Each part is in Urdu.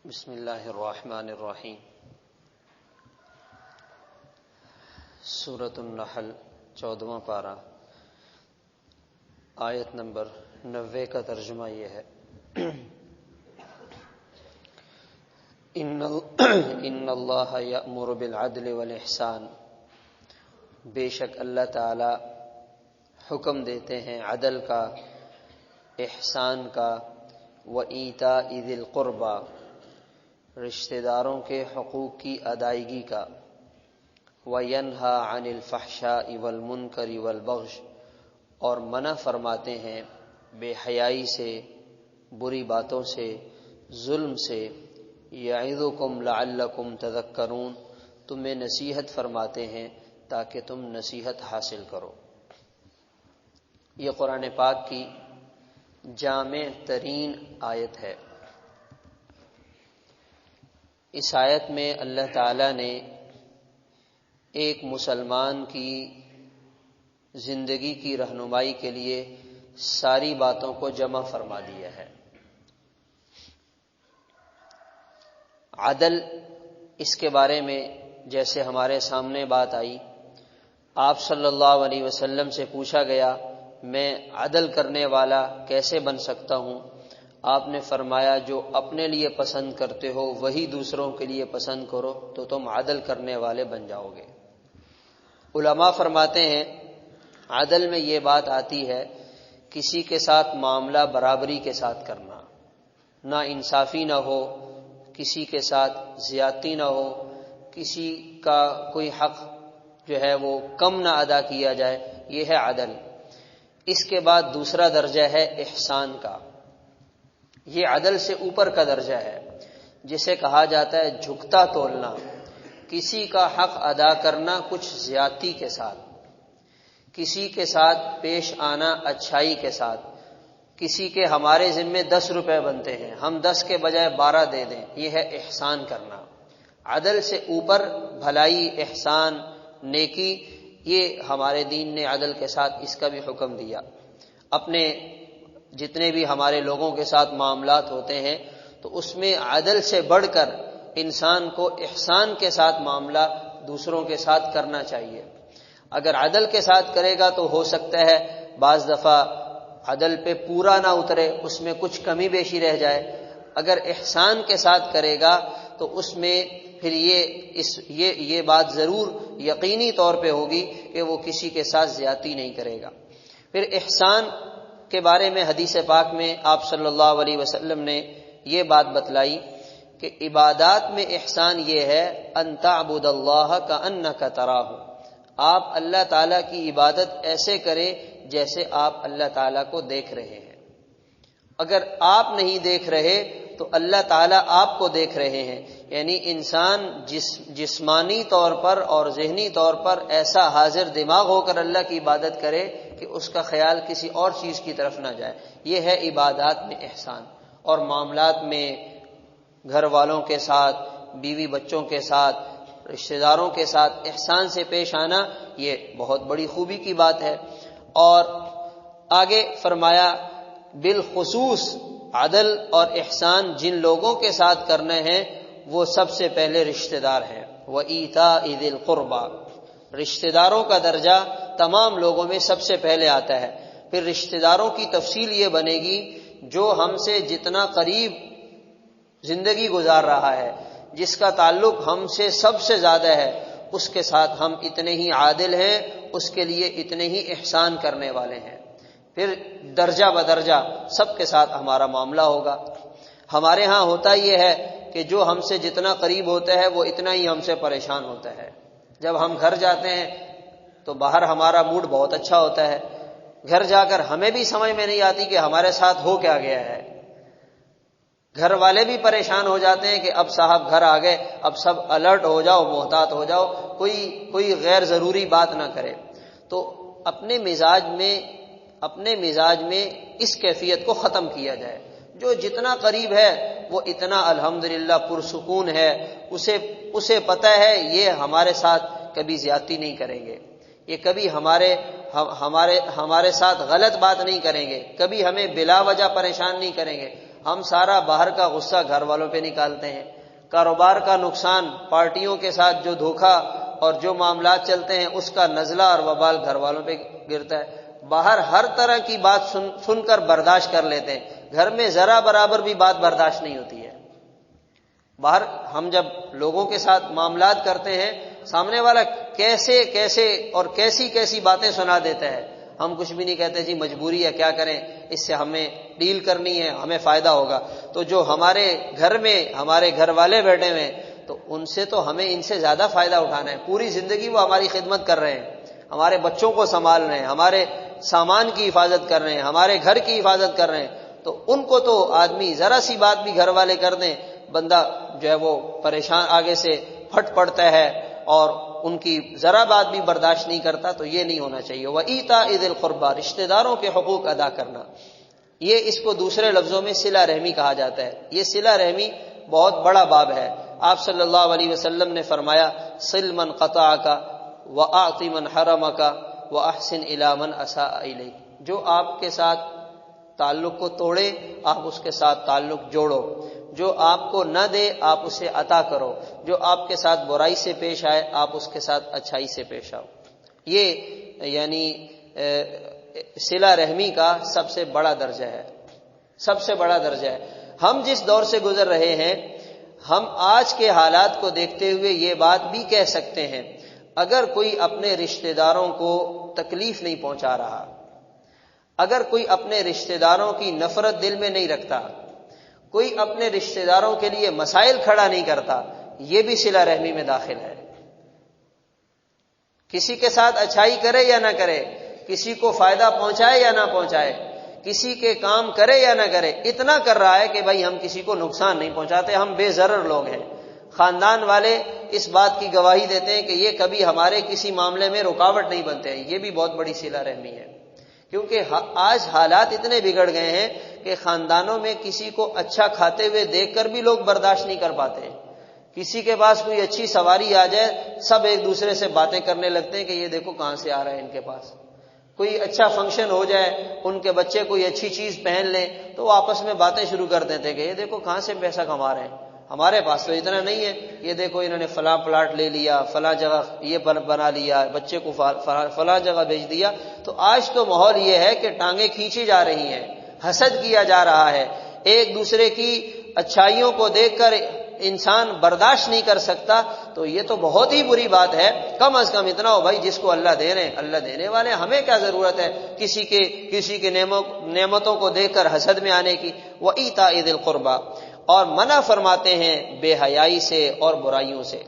بسم اللہ الرحمن الرحیم۔ سورۃ النحل 14واں پارہ، آیت نمبر 90 کا ترجمہ یہ ہے: ان اللہ یأمر بالعدل والاحسان، بے شک اللہ تعالی حکم دیتے ہیں عدل کا، احسان کا، وایتاء ذی القربی، رشتہ داروں کے حقوق کی ادائیگی کا، وینہی عن الفحشاء والمنکر والبغی، اور منع فرماتے ہیں بے حیائی سے، بری باتوں سے، ظلم سے، یعظکم لعلکم تذکرون، تمہیں نصیحت فرماتے ہیں تاکہ تم نصیحت حاصل کرو۔ یہ قرآن پاک کی جامع ترین آیت ہے۔ اس آیت میں اللہ تعالیٰ نے ایک مسلمان کی زندگی کی رہنمائی کے لیے ساری باتوں کو جمع فرما دیا ہے۔ عدل، اس کے بارے میں جیسے ہمارے سامنے بات آئی، آپ صلی اللہ علیہ وسلم سے پوچھا گیا میں عدل کرنے والا کیسے بن سکتا ہوں؟ آپ نے فرمایا جو اپنے لیے پسند کرتے ہو وہی دوسروں کے لیے پسند کرو تو تم عدل کرنے والے بن جاؤ گے۔ علماء فرماتے ہیں عدل میں یہ بات آتی ہے کسی کے ساتھ معاملہ برابری کے ساتھ کرنا، نہ انصافی نہ ہو، کسی کے ساتھ زیادتی نہ ہو، کسی کا کوئی حق جو ہے وہ کم نہ ادا کیا جائے، یہ ہے عدل۔ اس کے بعد دوسرا درجہ ہے احسان کا، یہ عدل سے اوپر کا درجہ ہے، جسے کہا جاتا ہے جھکتا تولنا، کسی کا حق ادا کرنا کچھ زیادتی کے ساتھ، کسی کے ساتھ پیش آنا اچھائی کے ساتھ، کسی کے ہمارے ذمے 10 روپے بنتے ہیں ہم 10 کے بجائے 12 دے دیں، یہ ہے احسان کرنا۔ عدل سے اوپر بھلائی، احسان، نیکی، یہ ہمارے دین نے عدل کے ساتھ اس کا بھی حکم دیا۔ اپنے جتنے بھی ہمارے لوگوں کے ساتھ معاملات ہوتے ہیں تو اس میں عدل سے بڑھ کر انسان کو احسان کے ساتھ معاملہ دوسروں کے ساتھ کرنا چاہیے۔ اگر عدل کے ساتھ کرے گا تو ہو سکتا ہے بعض دفعہ عدل پہ پورا نہ اترے، اس میں کچھ کمی بیشی رہ جائے۔ اگر احسان کے ساتھ کرے گا تو اس میں پھر یہ بات ضرور یقینی طور پہ ہوگی کہ وہ کسی کے ساتھ زیادتی نہیں کرے گا۔ پھر احسان کے بارے میں حدیث پاک میں آپ صلی اللہ علیہ وسلم نے یہ بات بتلائی کہ عبادات میں احسان یہ ہے ان تعبد اللہ کأنک تراہ، آپ اللہ تعالیٰ کی عبادت ایسے کریں جیسے آپ اللہ تعالیٰ کو دیکھ رہے ہیں۔ اگر آپ نہیں دیکھ رہے تو اللہ تعالیٰ آپ کو دیکھ رہے ہیں، یعنی انسان جسمانی طور پر اور ذہنی طور پر ایسا حاضر دماغ ہو کر اللہ کی عبادت کرے کہ اس کا خیال کسی اور چیز کی طرف نہ جائے، یہ ہے عبادات میں احسان۔ اور معاملات میں گھر والوں کے ساتھ، بیوی بچوں کے ساتھ، رشتہ داروں کے ساتھ احسان سے پیش آنا یہ بہت بڑی خوبی کی بات ہے۔ اور آگے فرمایا بالخصوص عدل اور احسان جن لوگوں کے ساتھ کرنے ہیں وہ سب سے پہلے رشتہ دار ہیں۔ وَإِيتَاءِ ذِي الْقُرْبَى، رشتہ داروں کا درجہ تمام لوگوں میں سب سے پہلے آتا ہے۔ پھر رشتہ داروں کی تفصیل یہ بنے گی جو ہم سے جتنا قریب زندگی گزار رہا ہے، جس کا تعلق ہم سے سب سے زیادہ ہے، اس کے ساتھ ہم اتنے ہی عادل ہیں، اس کے لیے اتنے ہی احسان کرنے والے ہیں۔ پھر درجہ بدرجہ سب کے ساتھ ہمارا معاملہ ہوگا۔ ہمارے ہاں ہوتا یہ ہے کہ جو ہم سے جتنا قریب ہوتا ہے وہ اتنا ہی ہم سے پریشان ہوتا ہے۔ جب ہم گھر جاتے ہیں تو باہر ہمارا موڈ بہت اچھا ہوتا ہے، گھر جا کر ہمیں بھی سمجھ میں نہیں آتی کہ ہمارے ساتھ ہو کیا گیا ہے۔ گھر والے بھی پریشان ہو جاتے ہیں کہ اب صاحب گھر آ گئے، اب سب الرٹ ہو جاؤ، محتاط ہو جاؤ، کوئی غیر ضروری بات نہ کرے۔ تو اپنے مزاج میں اس کیفیت کو ختم کیا جائے۔ جو جتنا قریب ہے وہ اتنا الحمدللہ پرسکون ہے، اسے پتہ ہے یہ ہمارے ساتھ کبھی زیادتی نہیں کریں گے، یہ کبھی ہمارے ساتھ غلط بات نہیں کریں گے، کبھی ہمیں بلا وجہ پریشان نہیں کریں گے۔ ہم سارا باہر کا غصہ گھر والوں پہ نکالتے ہیں، کاروبار کا نقصان، پارٹیوں کے ساتھ جو دھوکہ اور جو معاملات چلتے ہیں اس کا نزلہ اور وبال گھر والوں پہ گرتا ہے۔ باہر ہر طرح کی بات سن کر برداشت کر لیتے ہیں، گھر میں ذرا برابر بھی بات برداشت نہیں ہوتی ہے۔ باہر ہم جب لوگوں کے ساتھ معاملات کرتے ہیں، سامنے والا کیسے کیسے اور کیسی کیسی باتیں سنا دیتا ہے، ہم کچھ بھی نہیں کہتے، جی مجبوری ہے کیا کریں، اس سے ہمیں ڈیل کرنی ہے، ہمیں فائدہ ہوگا۔ تو جو ہمارے گھر میں ہمارے گھر والے بیٹھے ہوئے تو ان سے تو ہمیں ان سے زیادہ فائدہ اٹھانا ہے، پوری زندگی وہ ہماری خدمت کر رہے ہیں، ہمارے بچوں کو سنبھال رہے ہیں، ہمارے سامان کی حفاظت کر رہے ہیں، ہمارے گھر کی حفاظت کر رہے ہیں، تو ان کو تو آدمی ذرا سی بات بھی گھر والے کر دیں، بندہ جو ہے وہ پریشان آگے سے پھٹ پڑتا ہے اور ان کی ذرا بات بھی برداشت نہیں کرتا۔ تو یہ نہیں ہونا چاہیے۔ وَإِيتَاءِ ذِي الْقُرْبَى، رشتہ داروں کے حقوق ادا کرنا، یہ اس کو دوسرے لفظوں میں صلہ رحمی کہا جاتا ہے۔ یہ صلہ رحمی بہت بڑا باب ہے۔ آپ صلی اللہ علیہ وسلم نے فرمایا صل من قطعک وَأَعْطِ مَنْ حَرَمَكَ وَأَحْسِنْ إِلَىٰ مَنْ أَسَاءَ إِلَيْكَ، جو آپ کے ساتھ تعلق کو توڑے آپ اس کے ساتھ تعلق جوڑو، جو آپ کو نہ دے آپ اسے عطا کرو، جو آپ کے ساتھ برائی سے پیش آئے آپ اس کے ساتھ اچھائی سے پیش آؤ۔ یہ یعنی صلہ رحمی کا سب سے بڑا درجہ ہے، سب سے بڑا درجہ ہے۔ ہم جس دور سے گزر رہے ہیں، ہم آج کے حالات کو دیکھتے ہوئے یہ بات بھی کہہ سکتے ہیں، اگر کوئی اپنے رشتہ داروں کو تکلیف نہیں پہنچا رہا، اگر کوئی اپنے رشتہ داروں کی نفرت دل میں نہیں رکھتا، کوئی اپنے رشتہ داروں کے لیے مسائل کھڑا نہیں کرتا، یہ بھی صلہ رحمی میں داخل ہے۔ کسی کے ساتھ اچھائی کرے یا نہ کرے، کسی کو فائدہ پہنچائے یا نہ پہنچائے، کسی کے کام کرے یا نہ کرے، اتنا کر رہا ہے کہ بھائی ہم کسی کو نقصان نہیں پہنچاتے، ہم بے ضرر لوگ ہیں۔ خاندان والے اس بات کی گواہی دیتے ہیں کہ یہ کبھی ہمارے کسی معاملے میں رکاوٹ نہیں بنتے ہیں۔ یہ بھی بہت بڑی صلہ رحمی ہے، کیونکہ آج حالات اتنے بگڑ گئے ہیں کہ خاندانوں میں کسی کو اچھا کھاتے ہوئے دیکھ کر بھی لوگ برداشت نہیں کر پاتے۔ کسی کے پاس کوئی اچھی سواری آ جائے، سب ایک دوسرے سے باتیں کرنے لگتے ہیں کہ یہ دیکھو کہاں سے آ رہا ہے ان کے پاس۔ کوئی اچھا فنکشن ہو جائے، ان کے بچے کوئی اچھی چیز پہن لیں تو وہ آپس میں باتیں شروع کر دیتے ہیں کہ یہ دیکھو کہاں سے پیسہ کما رہے ہیں، ہمارے پاس تو اتنا نہیں ہے، یہ دیکھو انہوں نے فلاں پلاٹ لے لیا، فلاں جگہ یہ بنا لیا، بچے کو فلاں جگہ بھیج دیا۔ تو آج تو ماحول یہ ہے کہ ٹانگیں کھینچی جا رہی ہیں، حسد کیا جا رہا ہے، ایک دوسرے کی اچھائیوں کو دیکھ کر انسان برداشت نہیں کر سکتا۔ تو یہ تو بہت ہی بری بات ہے۔ کم از کم اتنا ہو بھائی جس کو اللہ دے رہے ہیں، اللہ دینے والے، ہمیں کیا ضرورت ہے کسی کے نعمتوں کو دیکھ کر حسد میں آنے کی۔ وَإِيتَاءِ ذِي الْقُرْبَى، اور منع فرماتے ہیں بے حیائی سے اور برائیوں سے۔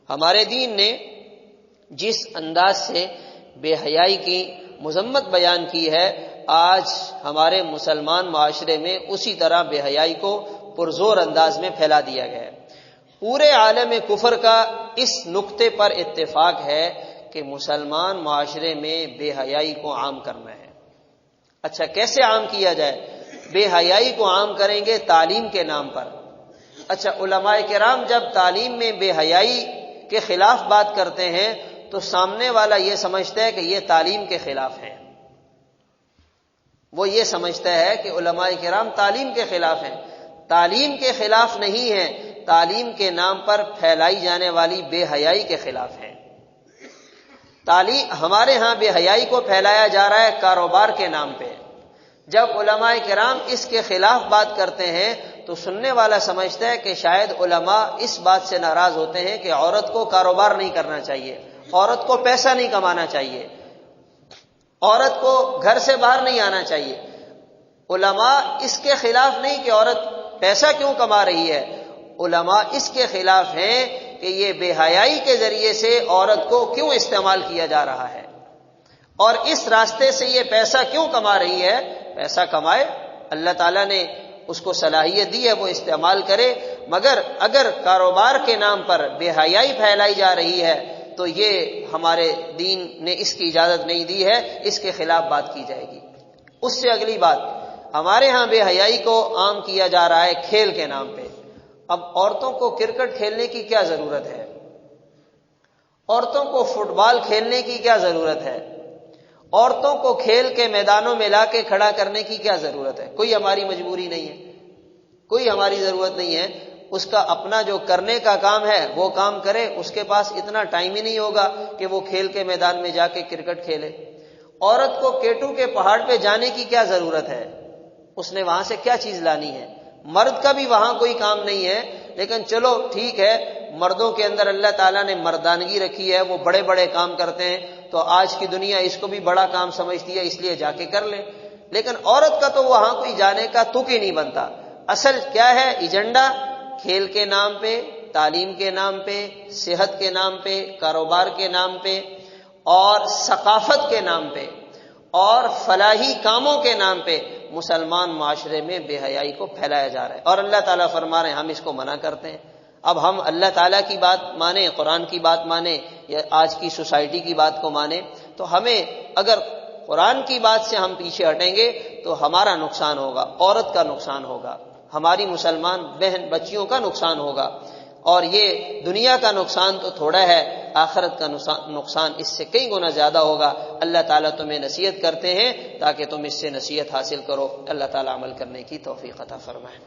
ہمارے دین نے جس انداز سے بے حیائی کی مذمت بیان کی ہے، آج ہمارے مسلمان معاشرے میں اسی طرح بے حیائی کو پرزور انداز میں پھیلا دیا گیا ہے۔ پورے عالم کفر کا اس نقطے پر اتفاق ہے کہ مسلمان معاشرے میں بے حیائی کو عام کرنا ہے۔ اچھا کیسے عام کیا جائے؟ بے حیائی کو عام کریں گے تعلیم کے نام پر۔ اچھا علماء کرام جب تعلیم میں بے حیائی کے خلاف بات کرتے ہیں تو سامنے والا یہ سمجھتا ہے کہ یہ تعلیم کے خلاف ہے، وہ یہ سمجھتا ہے کہ علماء کرام تعلیم کے خلاف ہیں۔ تعلیم کے خلاف نہیں ہے، تعلیم کے نام پر پھیلائی جانے والی بے حیائی کے خلاف ہے۔ ہمارے ہاں بے حیائی کو پھیلایا جا رہا ہے کاروبار کے نام پہ۔ جب علماء کرام اس کے خلاف بات کرتے ہیں تو سننے والا سمجھتا ہے کہ شاید علماء اس بات سے ناراض ہوتے ہیں کہ عورت کو کاروبار نہیں کرنا چاہیے، عورت کو پیسہ نہیں کمانا چاہیے، عورت کو گھر سے باہر نہیں آنا چاہیے۔ علماء اس کے خلاف نہیں کہ عورت پیسہ کیوں کما رہی ہے، علماء اس کے خلاف ہیں کہ یہ بے حیائی کے ذریعے سے عورت کو کیوں استعمال کیا جا رہا ہے، اور اس راستے سے یہ پیسہ کیوں کما رہی ہے۔ پیسہ کمائے، اللہ تعالیٰ نے اس کو صلاحیت دی ہے، وہ استعمال کرے، مگر اگر کاروبار کے نام پر بے حیائی پھیلائی جا رہی ہے تو یہ ہمارے دین نے اس کی اجازت نہیں دی ہے، اس کے خلاف بات کی جائے گی۔ اس سے اگلی بات، ہمارے ہاں بے حیائی کو عام کیا جا رہا ہے کھیل کے نام پہ۔ اب عورتوں کو کرکٹ کھیلنے کی کیا ضرورت ہے؟ عورتوں کو فٹ بال کھیلنے کی کیا ضرورت ہے؟ عورتوں کو کھیل کے میدانوں میں لا کے کھڑا کرنے کی کیا ضرورت ہے؟ کوئی ہماری مجبوری نہیں ہے، کوئی ہماری ضرورت نہیں ہے. اس کا اپنا جو کرنے کا کام ہے وہ کام کرے. اس کے پاس اتنا ٹائم ہی نہیں ہوگا کہ وہ کھیل کے میدان میں جا کے کرکٹ کھیلے. عورت کو کیٹو کے پہاڑ پہ جانے کی کیا ضرورت ہے؟ اس نے وہاں سے کیا چیز لانی ہے؟ مرد کا بھی وہاں کوئی کام نہیں ہے. لیکن چلو ٹھیک ہے، مردوں کے اندر اللہ تعالیٰ نے مردانگی رکھی ہے، وہ بڑے بڑے کام کرتے ہیں، تو آج کی دنیا اس کو بھی بڑا کام سمجھتی ہے، اس لیے جا کے کر لے. لیکن عورت کا تو وہاں کوئی جانے کا تک ہی نہیں بنتا. اصل کیا ہے ایجنڈا؟ کھیل کے نام پہ، تعلیم کے نام پہ، صحت کے نام پہ، کاروبار کے نام پہ، اور ثقافت کے نام پہ، اور فلاحی کاموں کے نام پہ مسلمان معاشرے میں بے حیائی کو پھیلایا جا رہا ہے. اور اللہ تعالیٰ فرما رہے ہیں ہم اس کو منع کرتے ہیں. اب ہم اللہ تعالیٰ کی بات مانیں، قرآن کی بات مانیں، یا آج کی سوسائٹی کی بات کو مانیں، تو ہمیں اگر قرآن کی بات سے ہم پیچھے ہٹیں گے تو ہمارا نقصان ہوگا، عورت کا نقصان ہوگا، ہماری مسلمان بہن بچیوں کا نقصان ہوگا. اور یہ دنیا کا نقصان تو تھوڑا ہے، آخرت کا نقصان اس سے کئی گنا زیادہ ہوگا. اللہ تعالیٰ تمہیں نصیحت کرتے ہیں تاکہ تم اس سے نصیحت حاصل کرو. اللہ تعالیٰ عمل کرنے کی توفیق عطا فرمائے.